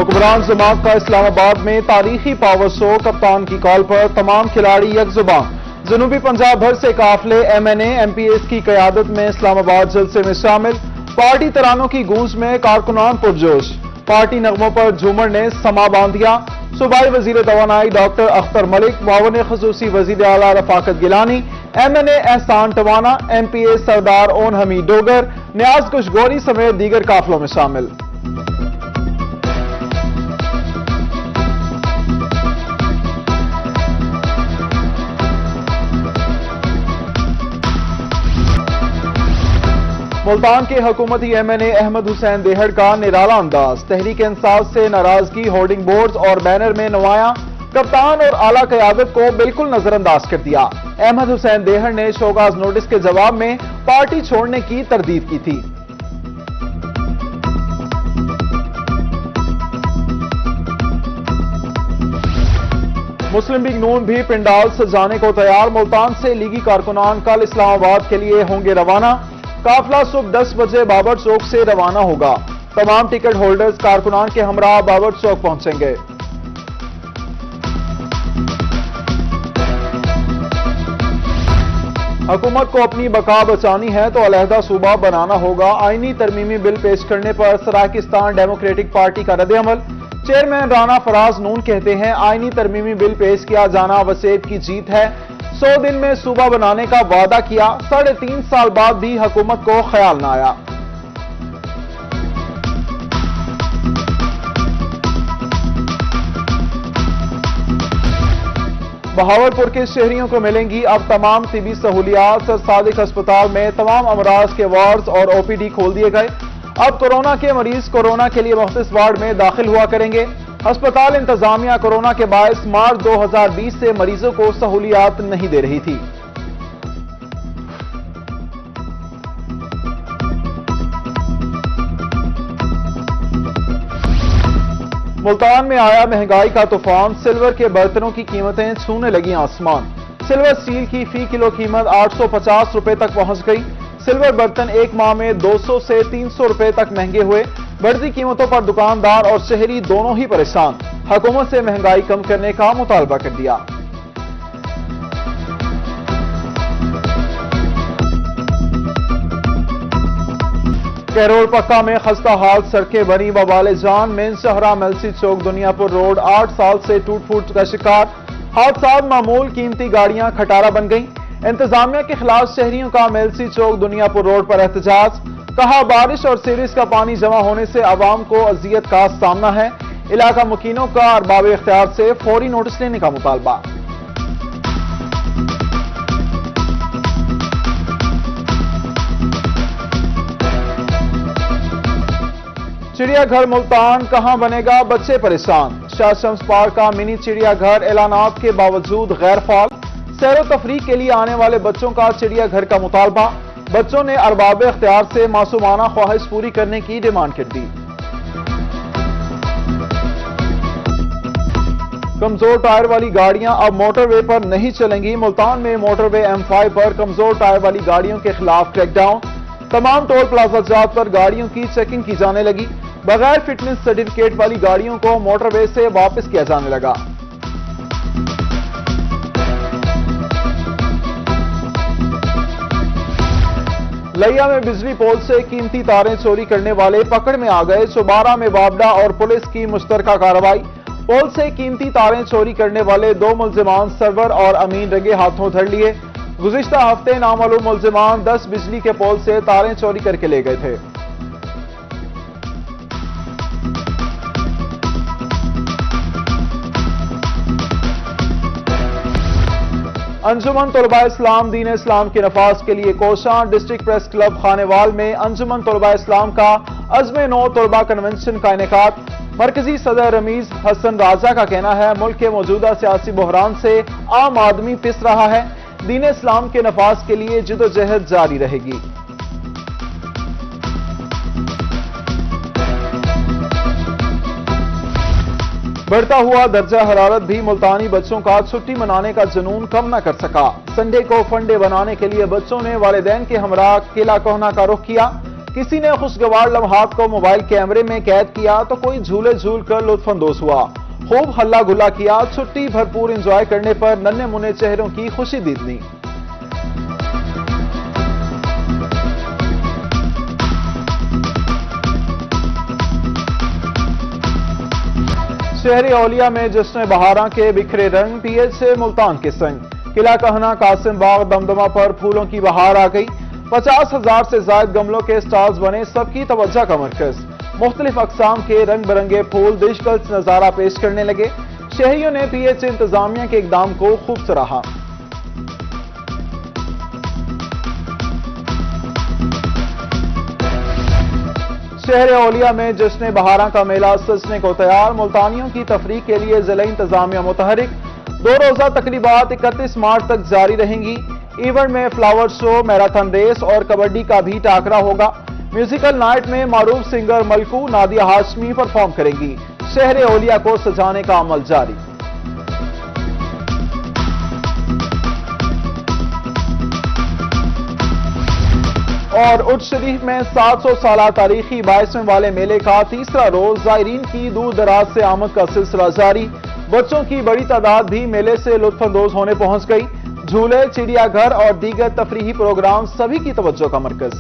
हुक्मरान जमात का इस्लामाबाद में तारीखी पावर शो, कप्तान की कॉल पर तमाम खिलाड़ी यकजुबान। जनूबी पंजाब भर से काफिले MNA MPs की क़यादत में इस्लामाबाद जलसे में शामिल। पार्टी तरानों की गूंज में कारकुनान पुरजोश। पार्टी नगमों पर झूमर ने समा बांध दिया। सूबाई वजीर तवानाई डॉक्टर अख्तर मलिक, मुआवन खसूसी वजीर आला रफाकत गिलानी, MNA एहसान टवाना, MPA सरदार ओन हमीद डोगर, न्याज कुशगोरी समेत दीगर काफिलों में शामिल। मुल्तान के हुकूमती MNA अहमद हुसैन देहड़ का निराला अंदाज। तहरीक इंसाफ से नाराजगी होर्डिंग बोर्ड्स और बैनर में नुमाया। कप्तान और आला क़यादत को बिल्कुल नजरअंदाज कर दिया। अहमद हुसैन देहड़ ने शोकाज नोटिस के जवाब में पार्टी छोड़ने की तरदीद की थी। मुस्लिम लीग नून भी पिंडाल सजाने को तैयार। मुल्तान से लीगी कारकुनान कल इस्लामाबाद के लिए होंगे रवाना। काफिला सुबह 10 बजे बाबर चौक से रवाना होगा। तमाम टिकट होल्डर्स कारकुनान के हमरा बाबर चौक पहुंचेंगे। हुकूमत को अपनी बका बचानी है तो अलहदा सूबा बनाना होगा। आईनी तरमीमी बिल पेश करने पर सराकिस्तान डेमोक्रेटिक पार्टी का रद्द-ए-अमल। चेयरमैन राना फराज नून कहते हैं, आईनी तरमीमी बिल पेश किया जाना वसेब की जीत है। 100 दिन में सूबा बनाने का वादा किया, 3.5 साल बाद भी हुकूमत को ख्याल न आया। बहावलपुर के शहरियों को मिलेंगी अब तमाम तिबी सहूलियात। सर सादिक अस्पताल में तमाम अमराज के वार्ड और OPD खोल दिए गए। अब कोरोना के मरीज कोरोना के लिए मुख्तलिफ वार्ड में दाखिल हुआ करेंगे। अस्पताल इंतजामिया कोरोना के बायस मार्च 2020 से मरीजों को सहूलियात नहीं दे रही थी। मुल्तान में आया महंगाई का तूफान। सिल्वर के बर्तनों की कीमतें छूने लगी आसमान। सिल्वर स्टील की फी किलो कीमत 850 रुपए तक पहुंच गई। सिल्वर बर्तन एक माह में 200 से 300 रुपए तक महंगे हुए। बढ़ती कीमतों पर दुकानदार और शहरी दोनों ही परेशान। हुकूमत से महंगाई कम करने का मुतालबा कर दिया। कैरोल पक्का में खस्ता हाल सड़कें बनी बवाले जान। मेन शहरा मेलसी चौक दुनियापुर रोड 8 साल से टूट फूट का शिकार। हादसात मामूल, कीमती गाड़ियां खटारा बन गईं। इंतजामिया के खिलाफ शहरियों का मेलसी चौक दुनियापुर रोड पर एहतजाज। कहा, बारिश और सीरीज का पानी जमा होने से आवाम को अजियत का सामना है। इलाका मुकीनों का अरबाब इख्तियार से फौरी नोटिस लेने का मुतालबा। चिड़ियाघर मुल्तान कहां बनेगा, बच्चे परेशान। शाह शम्स पार्क का मिनी चिड़ियाघर ऐलानात के बावजूद गैर फाल। सैरो तफरीह के लिए आने वाले बच्चों का चिड़ियाघर का मुतालबा। बच्चों ने अरबाब इख्तियार से मासूमाना ख्वाहिश पूरी करने की डिमांड कर दी। कमजोर टायर वाली गाड़ियां अब मोटरवे पर नहीं चलेंगी। मुल्तान में मोटरवे M5 पर कमजोर टायर वाली गाड़ियों के खिलाफ क्रैकडाउन। तमाम टोल प्लाजा जात पर गाड़ियों की चेकिंग की जाने लगी। बगैर फिटनेस सर्टिफिकेट वाली गाड़ियों को मोटरवे से वापस किया जाने लगा। लिया में बिजली पोल से कीमती तारें चोरी करने वाले पकड़ में आ गए। चौबारा में वाबडा और पुलिस की मुश्तरका कार्रवाई। पोल से कीमती तारें चोरी करने वाले 2 मुल्जिमान सरवर और अमीन रंगे हाथों धर लिए। गुज़िश्ता हफ्ते नामालूम मुल्जिमान 10 बिजली के पोल से तारें चोरी करके ले गए थे। अंजुमन तलबा इस्लाम दीन इस्लाम के नफाज के लिए कोशां। डिस्ट्रिक्ट प्रेस क्लब खानेवाल में अंजुमन तलबा इस्लाम का अज़्म नौ तलबा कन्वेंशन का इनेकाद। मरकजी सदर रमीज हसन राजा का कहना है, मुल्क के मौजूदा सियासी बहरान से आम आदमी पिस रहा है। दीन इस्लाम के नफाज के लिए जिदोजहद जारी रहेगी। बढ़ता हुआ दर्जा हरारत भी मुल्तानी बच्चों का छुट्टी मनाने का जुनून कम न कर सका। संडे को फंडे बनाने के लिए बच्चों ने वालिदैन के हमरा किला कोहना का रुख किया। किसी ने खुशगवार लम्हात को मोबाइल कैमरे में कैद किया तो कोई झूले झूल कर लुत्फानंदोज हुआ। खूब हल्ला गुल्ला किया, छुट्टी भरपूर एंजॉय करने पर नन्हे मुन्ने चेहरों की खुशी दीदनी। शहर औलिया में जश्न बहारा के बिखरे रंग, पीएच से मुल्तान के संग। किला कहना, कासिम बाग, दमदमा पर फूलों की बहार आ गई। 50,000 से ज्यादा गमलों के स्टॉल्स बने, सबकी तवज्जो का मरकज। मुख्तलिफ अकसाम के रंग बिरंगे फूल दिलकश नजारा पेश करने लगे। शहरियों ने पीएच इंतजामिया के इकदाम को खूब सराहा। शहर औलिया में जश्न बहारा का मेला सजने को तैयार। मुल्तानियों की तफरीक के लिए जिला इंतजामिया मुतहरिक। 2 रोजा तकरीबात 31 मार्च तक जारी रहेंगी। इवेंट में फ्लावर शो, मैराथन रेस और कबड्डी का भी टाकरा होगा। म्यूजिकल नाइट में मारूफ सिंगर मलकू नादिया हाशमी परफॉर्म करेंगी। शहर औलिया को सजाने का अमल जारी। और उर्ज शरीफ में 700 साल तारीखी 22वें वाले मेले का तीसरा रोज जायरीन की दूर दराज से आमद का सिलसिला जारी। बच्चों की बड़ी तादाद भी मेले से लुत्फानंदोज होने पहुंच गई। झूले, चिड़ियाघर और दीगर तफरीही प्रोग्राम सभी की तवज्जो का मरकज।